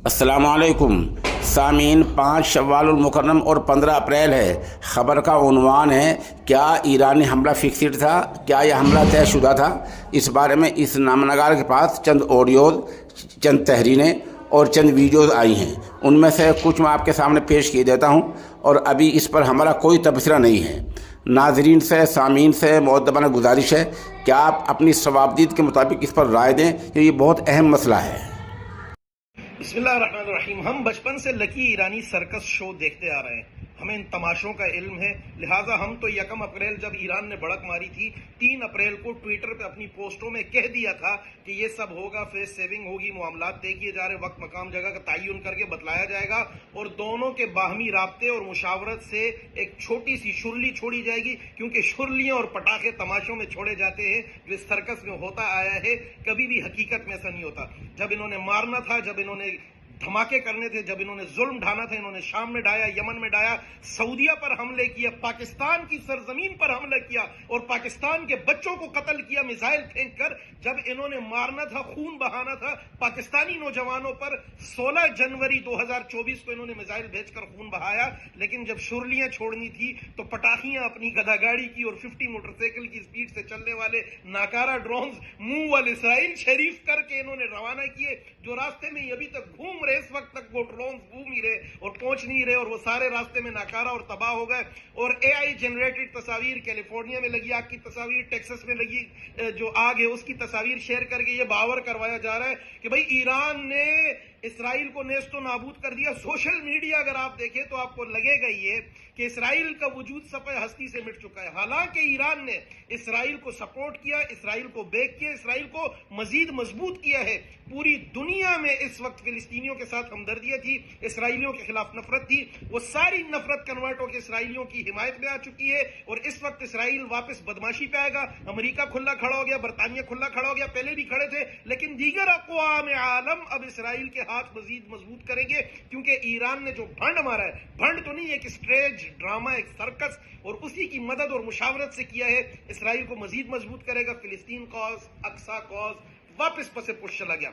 अस्सलाम वालेकुम सामीन। 5 शव्वाल मुकर्रम और 15 अप्रैल है। ख़बर का उन्वान है, क्या ईरानी हमला फिक्सड था, क्या यह हमला तयशुदा था? इस बारे में इस नामनगार के पास चंद ऑडियोज़, चंद तहरीरें और चंद वीडियोज़ आई हैं। उनमें से कुछ मैं आपके सामने पेश किए देता हूँ और अभी इस पर हमारा कोई तबसरा नहीं है। नाजरीन से, सामीन से मुअद्दबाना गुजारिश है कि आप अपनी सवाबदीद के मुताबिक इस पर राय दें, क्योंकि ये बहुत अहम मसला है। बिस्मिल्लाहिर्रहमानिर्रहीम। हम बचपन से लकी ईरानी सर्कस शो देखते आ रहे हैं, हमें इन तमाशों का इल्म है। लिहाजा हम तो 1 अप्रैल जब ईरान ने बढ़क मारी थी, 3 अप्रैल को ट्विटर पे अपनी पोस्टों में कह दिया था कि ये सब होगा, फेस सेविंग होगी, मामलात तय किए जा रहे, वक्त मकाम जगह का तयन करके बतलाया जाएगा और दोनों के बाहमी राब्ते और मुशावरत से एक छोटी सी शुरली छोड़ी जाएगी, क्योंकि शुरलियां और पटाखे तमाशों में छोड़े जाते हैं जो इस सर्कस में होता आया है। कभी भी हकीकत में ऐसा नहीं होता। जब इन्होंने मारना था, जब इन्होंने धमाके करने थे, जब इन्होंने जुल्म ढाना था, इन्होंने शाम में ढाया, यमन में ढाया, सऊदीया पर हमले किया, पाकिस्तान की सरजमीन पर हमला किया और पाकिस्तान के बच्चों को कत्ल किया मिसाइल फेंककर। जब इन्होंने मारना था, खून बहाना था पाकिस्तानी नौजवानों पर, 16 जनवरी 2024 को इन्होंने मिसाइल भेजकर खून बहाया। लेकिन जब शुरलियां छोड़नी थी तो पटाखियां अपनी गदागाड़ी की और 50 मोटरसाइकिल की स्पीड से चलने वाले नाकारा ड्रोन्स मुंह वाले इसराइल शरीफ करके इन्होंने रवाना किए, जो रास्ते में अभी तक घूम रहे। इस वक्त तक वो ड्रोन घूम ही रहे और पहुंच नहीं रहे और वो सारे रास्ते में नाकारा और तबाह हो गए। और एआई जनरेटेड तस्वीर, कैलिफोर्निया में लगी आग की तस्वीर, टेक्सास में लगी जो आग है उसकी तस्वीर शेयर करके ये बावर करवाया जा रहा है कि भाई ईरान ने इसराइल को नेस्तो नाबूद कर दिया। सोशल मीडिया अगर आप देखें तो आपको लगेगा ये कि इसराइल का वजूद सफ़े हस्ती से मिट चुका है। हालांकि ईरान ने इसराइल को सपोर्ट किया, इसराइल को बेक किया, इसराइल को मजीद मजबूत किया है। पूरी दुनिया में इस वक्त फिलिस्तीनियों के साथ हमदर्दियां थी, इसराइलियों के खिलाफ नफरत थी। वो सारी नफरत कन्वर्ट होकर इसराइलियों की हिमायत में आ चुकी है और इस वक्त इसराइल वापस बदमाशी पे आएगा। अमेरिका खुला खड़ा हो गया, बरतानिया खुला खड़ा हो गया, पहले भी खड़े थे, लेकिन दीगर अक़वाम आलम अब इसराइल के हाथ मजीद मजबूत करेंगे, क्योंकि ईरान ने जो भंड मारा है, भंड तो नहीं, एक स्टेज ड्रामा, एक सर्कस, और उसी की मदद और मुशावरत से किया है। इसराइल को मजीद मजबूत करेगा। फिलिस्तीन कॉज, अक्सा कॉज वापस पसे पुश चला गया।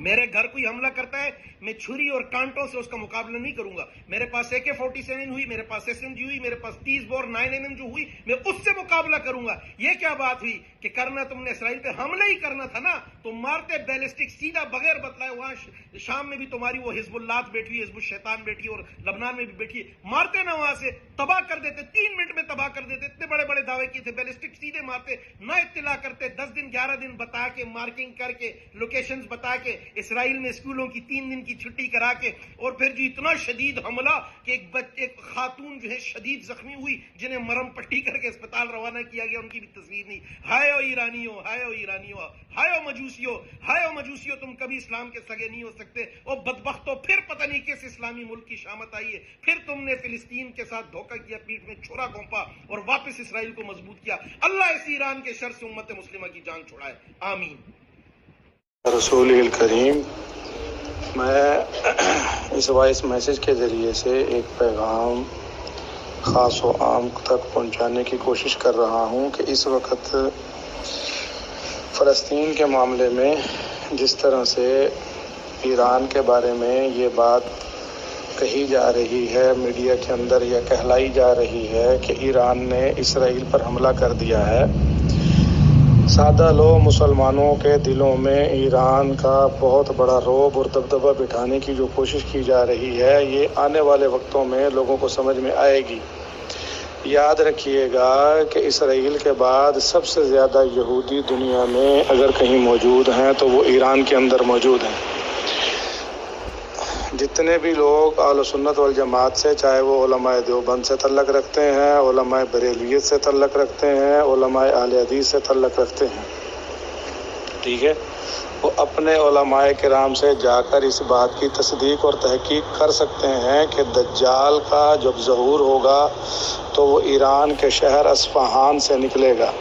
मेरे घर कोई हमला करता है, मैं छुरी और कांटों से उसका मुकाबला नहीं करूंगा। मेरे पास AK-47 हुई, मेरे पास SMG हुई, मेरे पास 30 बोर 9mm जो हुई, मैं उससे मुकाबला करूंगा। ये क्या बात हुई कि करना तुमने इसराइल पे हमला ही करना था ना, तो मारते बैलिस्टिक सीधा बगैर बतलाए। वहां शाम में भी तुम्हारी वो हिजबुल्लाह बैठी है, हिजबुल शैतान बैठी है और लबनान में भी बैठी है, मारते ना वहां से तबाह कर देते, 3 मिनट में तबाह कर देते। इतने बड़े बड़े दावे किए थे, बैलिस्टिक सीधे मारते, ना इत्तला करते, 10 दिन 11 दिन बता के, मार्किंग करके, लोकेशंस बता के, इसराइल में स्कूलों की 3 दिन की छुट्टी करा के, और फिर जो इतना शदीद हमला कि एक खातून जो है शदीद जख्मी हुई, जिन्हें मरम पट्टी करके अस्पताल रवाना किया गया, उनकी भी तस्वीर नहीं। हाय ओ ईरानियों, हाय ओ ईरानियों, हाय ओ मजूसियों, हाय ओ मजूसियों, तुम कभी इस्लाम के सगे नहीं हो सकते। और बदबख्तों, फिर पता नहीं किस इस्लामी मुल्क की शामत आई है, फिर तुमने फिलिस्तीन के साथ धोखा किया, पीठ में छुरा घोंपा और वापस इसराइल को मजबूत किया। अल्लाह इस ईरान के शर से उम्मत मुस्लिमा की जान छुड़ाए, आमीन। रसूल करीम, मैं इस वॉइस मैसेज के ज़रिए से एक पैगाम ख़ास व आम तक पहुंचाने की कोशिश कर रहा हूं कि इस वक्त फ़लस्तीन के मामले में जिस तरह से ईरान के बारे में ये बात कही जा रही है मीडिया के अंदर, या कहलाई जा रही है कि ईरान ने इसराइल पर हमला कर दिया है, सादा लो मुसलमानों के दिलों में ईरान का बहुत बड़ा रौब और दबदबा बिठाने की जो कोशिश की जा रही है, ये आने वाले वक्तों में लोगों को समझ में आएगी। याद रखिएगा कि इसराइल के बाद सबसे ज़्यादा यहूदी दुनिया में अगर कहीं मौजूद हैं तो वो ईरान के अंदर मौजूद हैं। जितने भी लोग अहले सुन्नत वल जमात से, चाहे वो उलमाए देवबंद से तल्लक रखते हैं, उलमाए बरेलियत से तल्लक रखते हैं, उलमाए अहले हदीस से तल्लक रखते हैं, ठीक है, वो अपने उलमाए किराम से जाकर इस बात की तस्दीक और तहकीक कर सकते हैं कि दज्जाल का जब ज़हूर होगा तो वो ईरान के शहर अस्फ़हान से निकलेगा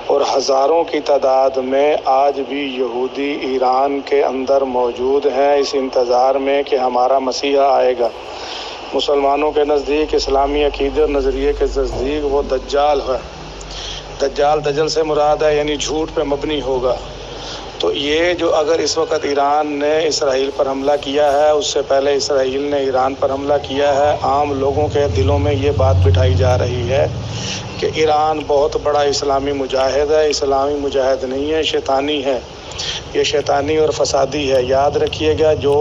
और हज़ारों की तादाद में आज भी यहूदी ईरान के अंदर मौजूद हैं, इस इंतज़ार में कि हमारा मसीहा आएगा। मुसलमानों के नज़दीक, इस्लामी अक़ीदत नज़रिए के नज़दीक वो दज्जाल है। दज्जाल, दजल से मुराद है यानी झूठ पे मबनी होगा। تو یہ جو اگر اس وقت ایران نے اسرائیل پر حملہ کیا ہے، اس سے پہلے اسرائیل نے ایران پر حملہ کیا ہے، عام لوگوں کے دلوں میں یہ بات بٹھائی جا رہی ہے کہ ایران بہت بڑا اسلامی مجاہد ہے. اسلامی مجاہد نہیں ہے، شیطانی ہے. یہ شیطانی اور فسادی ہے. یاد رکھیے گا، جو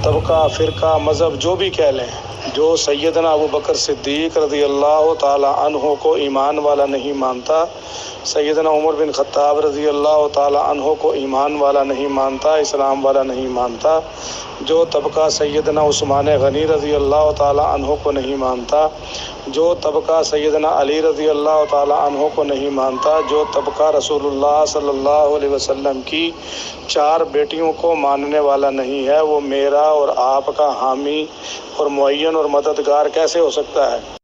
طبقہ فرقہ مذہب جو بھی کہہ لیں، جو سیدنا ابو بکر صدیق رضی اللہ تعالی عنہ کو ایمان والا نہیں مانتا، سیدنا عمر بن خطاب رضی اللہ تعالی عنہ کو ایمان والا نہیں مانتا، اسلام والا نہیں مانتا، جو طبقہ سیدنا عثمان غنی رضی اللہ تعالی عنہ کو نہیں مانتا، جو طبقہ سیدنا علی رضی اللہ تعالی عنہ کو نہیں مانتا، جو طبقہ رسول اللہ صلی اللہ علیہ وسلم کی 4 بیٹیوں کو ماننے والا نہیں ہے، وہ میرا اور آپ کا حامی اور معین اور مددگار کیسے ہو سکتا ہے؟